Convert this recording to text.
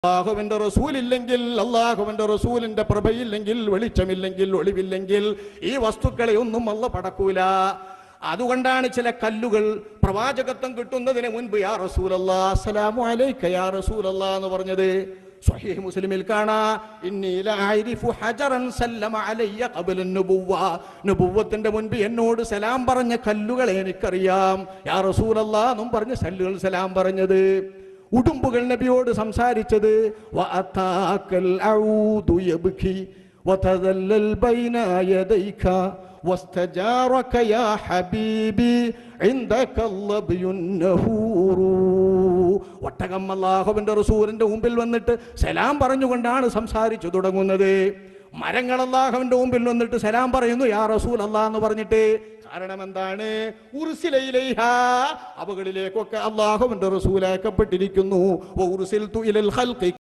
അല്ലാഹുവിന്റെ റസൂലില്ലെങ്കിൽ, അല്ലാഹുവിന്റെ റസൂലിന്റെ പ്രഭയില്ലെങ്കിൽ, വെളിച്ചമില്ലെങ്കിൽ, ഒളിവില്ലെങ്കിൽ ഈ വസ്തുക്കളെ ഒന്നും അല്ലാഹു പടക്കൂല. അതുകൊണ്ടാണ് ചില കല്ലുകൾ പ്രവാചകത്വം കിട്ടുന്നതിന് മുൻപ് യാ റസൂലല്ലാഹ് അസ്സലാമു അലൈക യാ റസൂലല്ലാഹ് എന്ന് പറഞ്ഞത്. സ്വഹീഹ് മുസ്ലിമിൽ കാണാ ഇന്നി ലഅരിഫു ഹജറൻ സല്ലമ അലയ്യ ഖബ്ല നുബുവ്വ, നുബുവ്വത്തിന്റെ മുൻപ് എന്നോട് സലാം പറഞ്ഞ കല്ലുകളെ എനിക്കറിയാം. യാ റസൂലല്ലാഹ് എന്നും പറഞ്ഞ് കല്ലുകൾ സലാം പറഞ്ഞത്. ഉടുമ്പുകൾ നബിയോട് സംസാരിച്ചത് വഅതാകൽ ഔദു യബ്കി വതദല്ലൽ ബൈന യദൈക വസ്തജാറക യാ ഹബീബി ഇൻദക ലബ്യുൻ നഹൂറു. ഒട്ടകം അല്ലാഹുവിന്റെ റസൂലിന്റെ മുമ്പിൽ വന്നിട്ട് സലാം പറഞ്ഞുകൊണ്ടാണ് സംസാരിച്ചു തുടങ്ങുന്നത്. മരങ്ങൾ അല്ലാഹുവിന്റെ മുമ്പിൽ വന്നിട്ട് സലാം പറയുന്നു യാ റസൂൽ അല്ലാഹ് എന്ന് പറഞ്ഞിട്ട്. കാരണം എന്താണ്? ഉർസിലൈഹാ, അവകളിലേക്കൊക്കെ അല്ലാഹുവിന്റെ റസൂൽ അയക്കപ്പെട്ടിരിക്കുന്നു. വഉർസിൽതു ഇലൽ ഖൽഖി